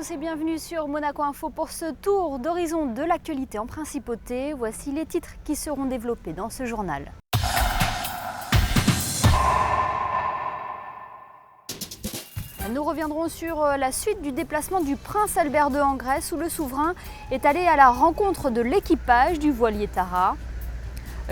tous et bienvenue sur Monaco Info pour ce tour d'horizon de l'actualité en principauté. Voici les titres qui seront développés dans ce journal. Nous reviendrons sur la suite du déplacement du prince Albert II en Grèce où le souverain est allé à la rencontre de l'équipage du voilier Tara.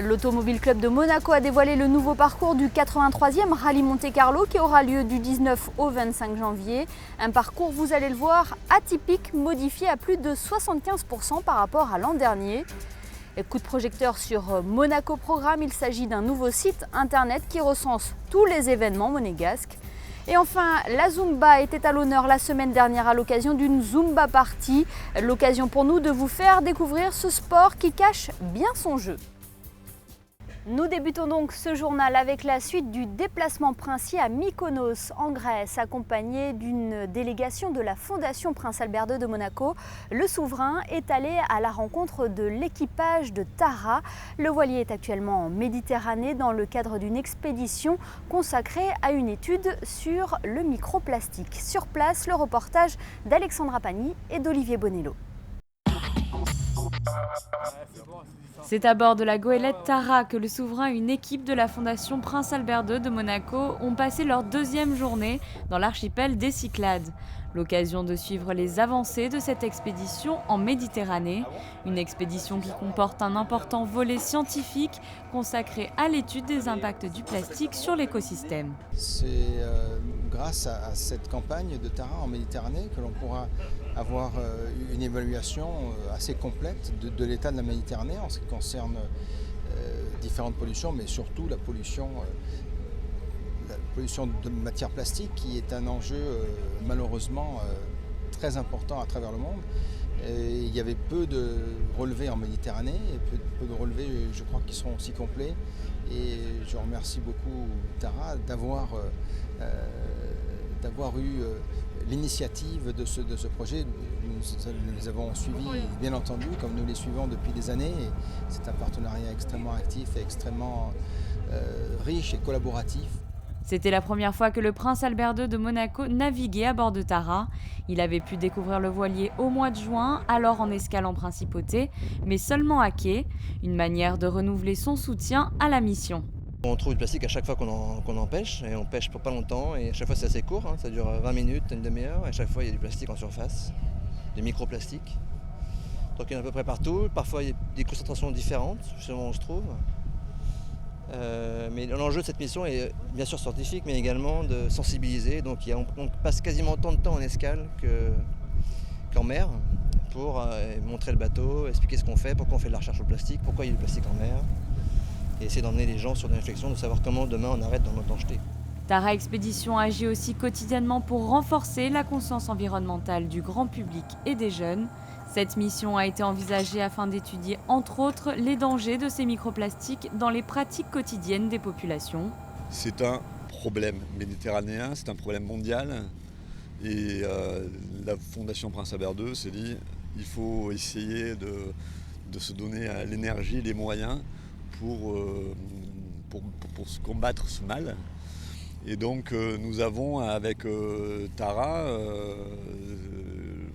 L'Automobile Club de Monaco a dévoilé le nouveau parcours du 83e Rallye Monte-Carlo qui aura lieu du 19 au 25 janvier. Un parcours, vous allez le voir, atypique, modifié à plus de 75% par rapport à l'an dernier. Coup de projecteur sur Monaco Programme, il s'agit d'un nouveau site internet qui recense tous les événements monégasques. Et enfin, la Zumba était à l'honneur la semaine dernière à l'occasion d'une Zumba Party. L'occasion pour nous de vous faire découvrir ce sport qui cache bien son jeu. Nous débutons donc ce journal avec la suite du déplacement princier à Mykonos en Grèce, accompagné d'une délégation de la Fondation Prince Albert II de Monaco. Le souverain est allé à la rencontre de l'équipage de Tara. Le voilier est actuellement en Méditerranée dans le cadre d'une expédition consacrée à une étude sur le microplastique. Sur place, le reportage d'Alexandra Pagny et d'Olivier Bonello. C'est à bord de la goélette Tara que le souverain et une équipe de la Fondation Prince Albert II de Monaco ont passé leur deuxième journée dans l'archipel des Cyclades. L'occasion de suivre les avancées de cette expédition en Méditerranée. Une expédition qui comporte un important volet scientifique consacré à l'étude des impacts du plastique sur l'écosystème. C'est grâce à cette campagne de Tara en Méditerranée que l'on pourra avoir une évaluation assez complète de l'état de la Méditerranée en ce qui concerne différentes pollutions, mais surtout la pollution de matière plastique qui est un enjeu malheureusement très important à travers le monde. Et il y avait peu de relevés en Méditerranée et peu de relevés, je crois, qui seront aussi complets. Et je remercie beaucoup Tara d'avoir eu l'initiative de ce projet. Nous les avons suivis, bien entendu, comme nous les suivons depuis des années. Et c'est un partenariat extrêmement actif et extrêmement riche et collaboratif. C'était la première fois que le prince Albert II de Monaco naviguait à bord de Tara. Il avait pu découvrir le voilier au mois de juin, alors en escale en principauté, mais seulement à quai, une manière de renouveler son soutien à la mission. On trouve du plastique à chaque fois qu'on en pêche, et on pêche pour pas longtemps, et à chaque fois c'est assez court, ça dure 20 minutes, une demi-heure, et à chaque fois il y a du plastique en surface, des microplastiques. Donc il y en a à peu près partout, parfois il y a des concentrations différentes, selon où on se trouve. Mais l'enjeu de cette mission est bien sûr scientifique, mais également de sensibiliser. Donc on passe quasiment autant de temps en escale qu'en mer pour montrer le bateau, expliquer ce qu'on fait, pourquoi on fait de la recherche au plastique, pourquoi il y a du plastique en mer, et essayer d'emmener les gens sur des réflexions, de savoir comment demain on arrête d'en autant jeter. Tara Expédition agit aussi quotidiennement pour renforcer la conscience environnementale du grand public et des jeunes. Cette mission a été envisagée afin d'étudier, entre autres, les dangers de ces microplastiques dans les pratiques quotidiennes des populations. C'est un problème méditerranéen, c'est un problème mondial. Et la Fondation Prince Albert II s'est dit il faut essayer de se donner l'énergie, les moyens pour combattre ce mal. Et donc nous avons avec Tara,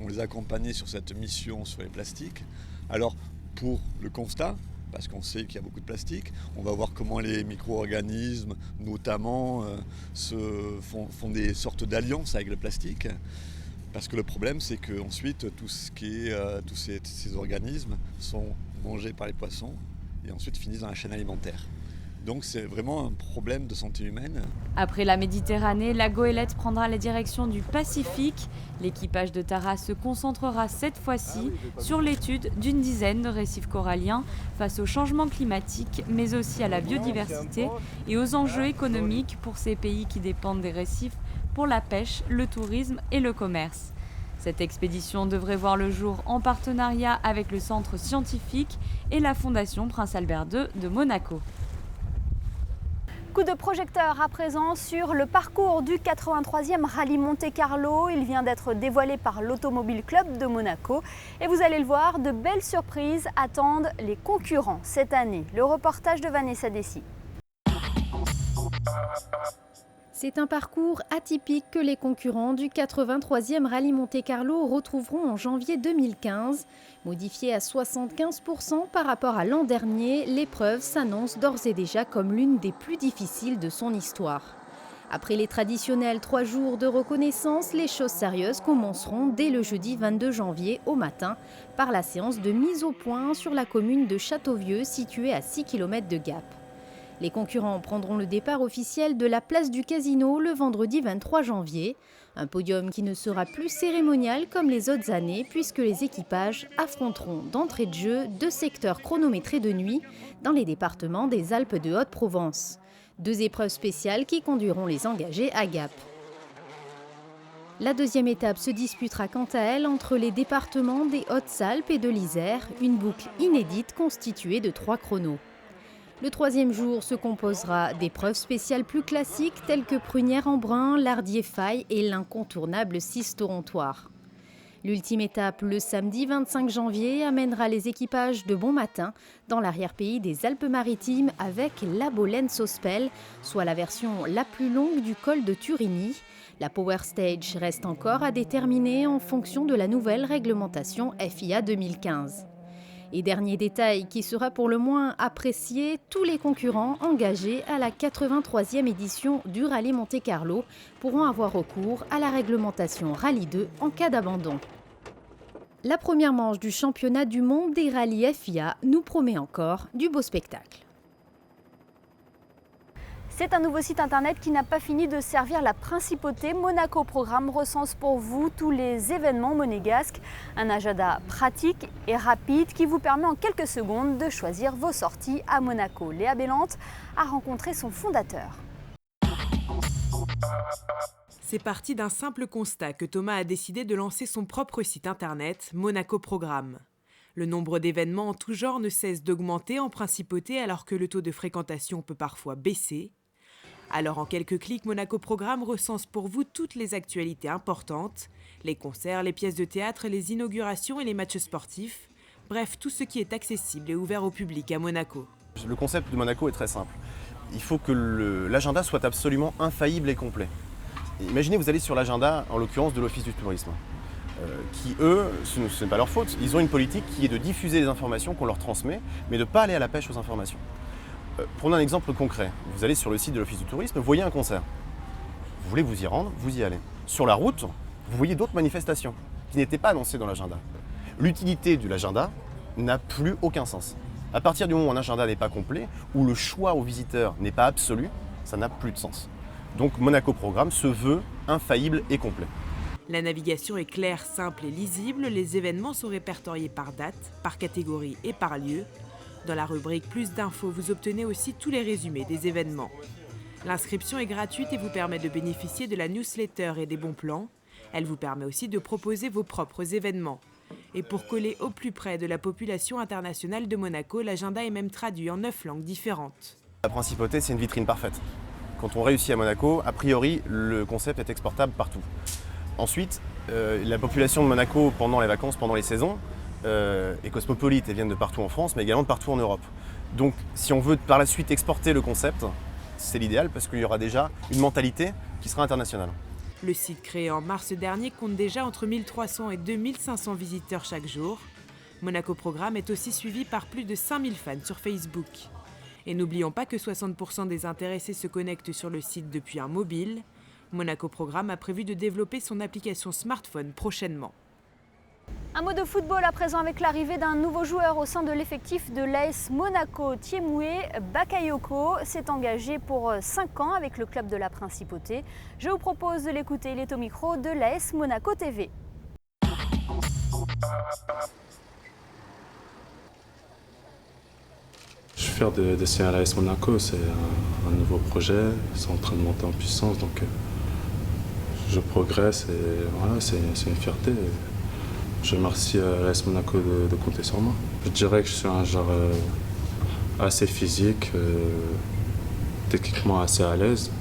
on les a accompagnés sur cette mission sur les plastiques. Alors pour le constat, parce qu'on sait qu'il y a beaucoup de plastique, on va voir comment les micro-organismes notamment font des sortes d'alliances avec le plastique. Parce que le problème c'est qu'ensuite tous ces organismes sont mangés par les poissons et ensuite finissent dans la chaîne alimentaire. Donc c'est vraiment un problème de santé humaine. Après la Méditerranée, la goélette prendra la direction du Pacifique. L'équipage de Tara se concentrera cette fois-ci sur l'étude d'une dizaine de récifs coralliens face au changement climatique, mais aussi à la biodiversité et aux enjeux économiques pour ces pays qui dépendent des récifs pour la pêche, le tourisme et le commerce. Cette expédition devrait voir le jour en partenariat avec le Centre scientifique et la Fondation Prince Albert II de Monaco. Coup de projecteur à présent sur le parcours du 83e Rallye Monte-Carlo. Il vient d'être dévoilé par l'Automobile Club de Monaco. Et vous allez le voir, de belles surprises attendent les concurrents cette année. Le reportage de Vanessa Dessy. C'est un parcours atypique que les concurrents du 83e Rallye Monte-Carlo retrouveront en janvier 2015. Modifié à 75% par rapport à l'an dernier, l'épreuve s'annonce d'ores et déjà comme l'une des plus difficiles de son histoire. Après les traditionnels 3 jours de reconnaissance, les choses sérieuses commenceront dès le jeudi 22 janvier au matin par la séance de mise au point sur la commune de Châteauvieux située à 6 km de Gap. Les concurrents prendront le départ officiel de la place du Casino le vendredi 23 janvier. Un podium qui ne sera plus cérémonial comme les autres années puisque les équipages affronteront d'entrée de jeu 2 secteurs chronométrés de nuit dans les départements des Alpes de Haute-Provence. 2 épreuves spéciales qui conduiront les engagés à Gap. La deuxième étape se disputera quant à elle entre les départements des Hautes-Alpes et de l'Isère, une boucle inédite constituée de 3 chronos. Le troisième jour se composera d'épreuves spéciales plus classiques telles que Prunières-en-Brun, Lardier-Faille et l'incontournable 6 Torontoir. L'ultime étape, le samedi 25 janvier, amènera les équipages de bon matin dans l'arrière-pays des Alpes-Maritimes avec la Bolène-Sospel, soit la version la plus longue du col de Turini. La Power Stage reste encore à déterminer en fonction de la nouvelle réglementation FIA 2015. Et dernier détail qui sera pour le moins apprécié, tous les concurrents engagés à la 83e édition du Rallye Monte-Carlo pourront avoir recours à la réglementation Rallye 2 en cas d'abandon. La première manche du championnat du monde des rallyes FIA nous promet encore du beau spectacle. C'est un nouveau site internet qui n'a pas fini de servir la principauté. Monaco Programme recense pour vous tous les événements monégasques. Un agenda pratique et rapide qui vous permet en quelques secondes de choisir vos sorties à Monaco. Léa Bellante a rencontré son fondateur. C'est parti d'un simple constat que Thomas a décidé de lancer son propre site internet, Monaco Programme. Le nombre d'événements en tout genre ne cesse d'augmenter en principauté alors que le taux de fréquentation peut parfois baisser. Alors en quelques clics, Monaco Programme recense pour vous toutes les actualités importantes, les concerts, les pièces de théâtre, les inaugurations et les matchs sportifs, bref, tout ce qui est accessible et ouvert au public à Monaco. Le concept de Monaco est très simple. Il faut que l'agenda soit absolument infaillible et complet. Imaginez, vous allez sur l'agenda, en l'occurrence de l'Office du tourisme, qui eux, ce n'est pas leur faute, ils ont une politique qui est de diffuser les informations qu'on leur transmet, mais de ne pas aller à la pêche aux informations. Prenons un exemple concret. Vous allez sur le site de l'Office du tourisme, vous voyez un concert. Vous voulez vous y rendre, vous y allez. Sur la route, vous voyez d'autres manifestations qui n'étaient pas annoncées dans l'agenda. L'utilité de l'agenda n'a plus aucun sens. À partir du moment où un agenda n'est pas complet, où le choix aux visiteurs n'est pas absolu, ça n'a plus de sens. Donc Monaco Programme se veut infaillible et complet. La navigation est claire, simple et lisible. Les événements sont répertoriés par date, par catégorie et par lieu. Dans la rubrique Plus d'infos, vous obtenez aussi tous les résumés des événements. L'inscription est gratuite et vous permet de bénéficier de la newsletter et des bons plans. Elle vous permet aussi de proposer vos propres événements. Et pour coller au plus près de la population internationale de Monaco, l'agenda est même traduit en 9 langues différentes. La principauté, c'est une vitrine parfaite. Quand on réussit à Monaco, a priori, le concept est exportable partout. Ensuite, la population de Monaco, pendant les vacances, pendant les saisons, est cosmopolite et viennent de partout en France, mais également de partout en Europe. Donc, si on veut par la suite exporter le concept, c'est l'idéal parce qu'il y aura déjà une mentalité qui sera internationale. Le site créé en mars dernier compte déjà entre 1300 et 2500 visiteurs chaque jour. Monaco Programme est aussi suivi par plus de 5000 fans sur Facebook. Et n'oublions pas que 60% des intéressés se connectent sur le site depuis un mobile. Monaco Programme a prévu de développer son application smartphone prochainement. Un mot de football à présent avec l'arrivée d'un nouveau joueur au sein de l'effectif de l'AS Monaco. Thiemoué Bakayoko s'est engagé pour 5 ans avec le club de la Principauté. Je vous propose de l'écouter, il est au micro de l'AS Monaco TV. Je suis fier de signer à l'AS Monaco, c'est un nouveau projet, c'est en train de monter en puissance, donc je progresse et voilà, c'est une fierté. Je remercie l'AS Monaco de compter sur moi. Je dirais que je suis un joueur assez physique, techniquement assez à l'aise.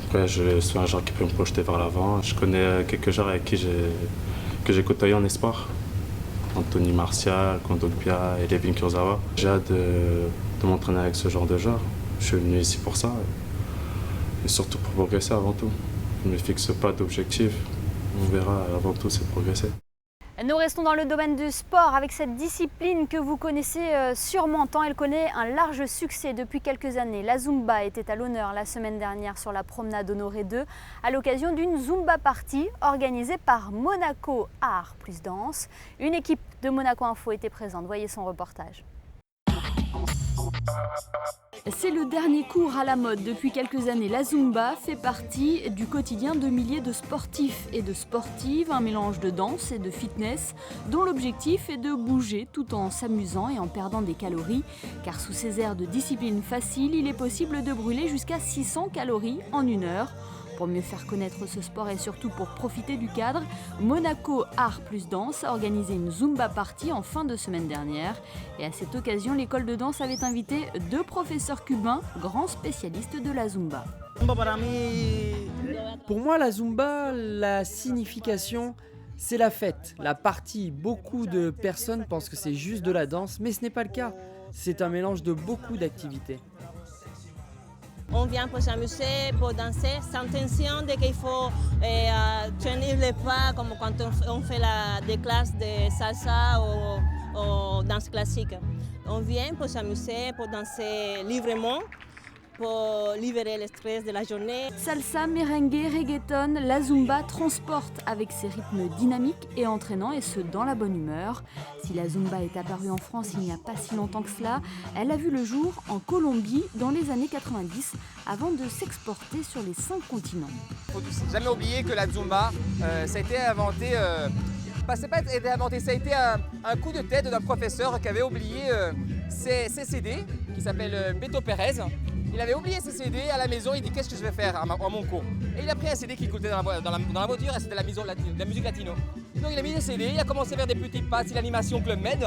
Après, je suis un joueur qui peut me projeter vers l'avant. Je connais quelques joueurs avec qui j'ai côtoyé en espoir. Anthony Martial, Kondogbia et Levin Kurzawa. J'ai hâte de m'entraîner avec ce genre de joueurs. Je suis venu ici pour ça. et surtout pour progresser avant tout. Je ne me fixe pas d'objectif, on verra, avant tout c'est progresser. Nous restons dans le domaine du sport avec cette discipline que vous connaissez sûrement tant elle connaît un large succès depuis quelques années. La Zumba était à l'honneur la semaine dernière sur la promenade Honoré 2 à l'occasion d'une Zumba Party organisée par Monaco Art plus Danse. Une équipe de Monaco Info était présente, voyez son reportage. C'est le dernier cours à la mode depuis quelques années. La Zumba fait partie du quotidien de milliers de sportifs et de sportives, un mélange de danse et de fitness dont l'objectif est de bouger tout en s'amusant et en perdant des calories. Car sous ces airs de discipline facile, il est possible de brûler jusqu'à 600 calories en 1 heure. Pour mieux faire connaître ce sport et surtout pour profiter du cadre, Monaco Art plus Danse a organisé une Zumba Party en fin de semaine dernière. Et à cette occasion, l'école de danse avait invité 2 professeurs cubains, grands spécialistes de la Zumba. Pour moi, la Zumba, la signification, c'est la fête, la partie. Beaucoup de personnes pensent que c'est juste de la danse, mais ce n'est pas le cas. C'est un mélange de beaucoup d'activités. On vient pour s'amuser, pour danser, sans tension de qu'il faut tenir les pas comme quand on fait des classes de salsa ou danse classique. On vient pour s'amuser, pour danser librement, pour libérer le stress de la journée. Salsa, merengue, reggaeton, la Zumba transporte avec ses rythmes dynamiques et entraînants et ce dans la bonne humeur. Si la Zumba est apparue en France il n'y a pas si longtemps que cela, elle a vu le jour en Colombie dans les années 90 avant de s'exporter sur les 5 continents. Il ne faut jamais oublier que la Zumba, ça a été inventé, ça a été un coup de tête d'un professeur qui avait oublié ses CD, qui s'appelle Beto Pérez. Il avait oublié ses CD à la maison, il dit qu'est-ce que je vais faire à mon cours. Et il a pris un CD qui écoutait dans la voiture et c'était la musique latino. Donc il a mis le CD, il a commencé à faire des petits pas, c'est l'animation Club Med.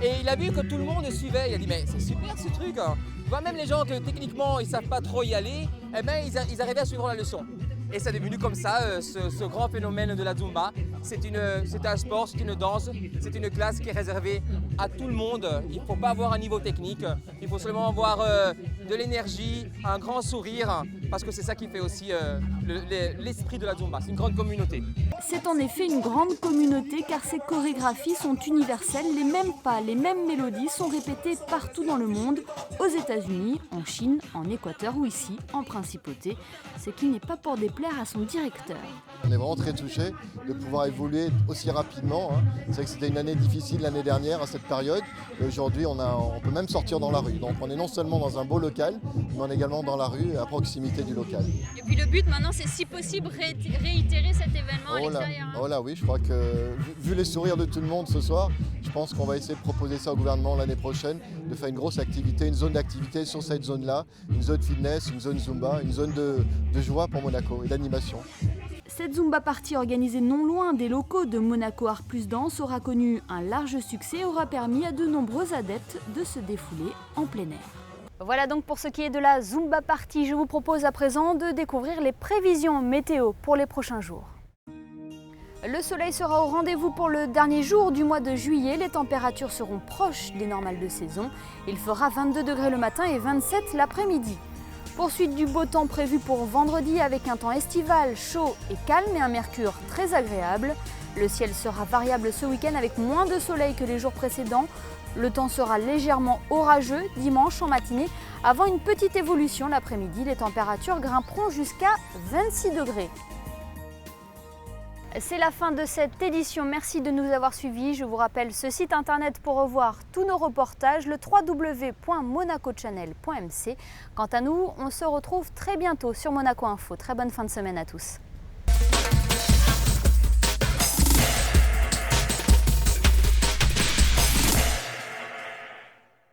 Et il a vu que tout le monde suivait, il a dit mais c'est super ce truc. Tu vois, même les gens que techniquement ils ne savent pas trop y aller, eh ben, ils arrivaient à suivre la leçon. Et c'est devenu comme ça, ce grand phénomène de la Zumba. C'est un sport, c'est une danse, c'est une classe qui est réservée à tout le monde. Il ne faut pas avoir un niveau technique, il faut seulement avoir de l'énergie, un grand sourire, parce que c'est ça qui fait aussi l'esprit de la Zumba. C'est une grande communauté. C'est en effet une grande communauté car ces chorégraphies sont universelles. Les mêmes pas, les mêmes mélodies sont répétées partout dans le monde, aux États-Unis, en Chine, en Équateur ou ici, en Principauté. Ce qui n'est pas pour déplaire à son directeur. On est vraiment très touchés de pouvoir évoluer aussi rapidement. C'est vrai que c'était une année difficile l'année dernière à cette période. Et aujourd'hui, on peut même sortir dans la rue. Donc on est non seulement dans un beau local, mais on est également dans la rue, à proximité du local. Et puis le but maintenant, c'est si possible réitérer cet événement à l'extérieur. Oh là oui, je crois que vu les sourires de tout le monde ce soir, je pense qu'on va essayer de proposer ça au gouvernement l'année prochaine, de faire une grosse activité, une zone d'activité sur cette zone-là, une zone fitness, une zone Zumba, une zone de joie pour Monaco et d'animation. Cette Zumba Party organisée non loin des locaux de Monaco Art plus Danse aura connu un large succès et aura permis à de nombreux adeptes de se défouler en plein air. Voilà donc pour ce qui est de la Zumba Party. Je vous propose à présent de découvrir les prévisions météo pour les prochains jours. Le soleil sera au rendez-vous pour le dernier jour du mois de juillet. Les températures seront proches des normales de saison. Il fera 22 degrés le matin et 27 l'après-midi. Poursuite du beau temps prévu pour vendredi avec un temps estival, chaud et calme et un mercure très agréable. Le ciel sera variable ce week-end avec moins de soleil que les jours précédents. Le temps sera légèrement orageux dimanche en matinée avant une petite évolution l'après-midi. Les températures grimperont jusqu'à 26 degrés. C'est la fin de cette édition. Merci de nous avoir suivis. Je vous rappelle ce site internet pour revoir tous nos reportages, le www.monacochannel.mc. Quant à nous, on se retrouve très bientôt sur Monaco Info. Très bonne fin de semaine à tous.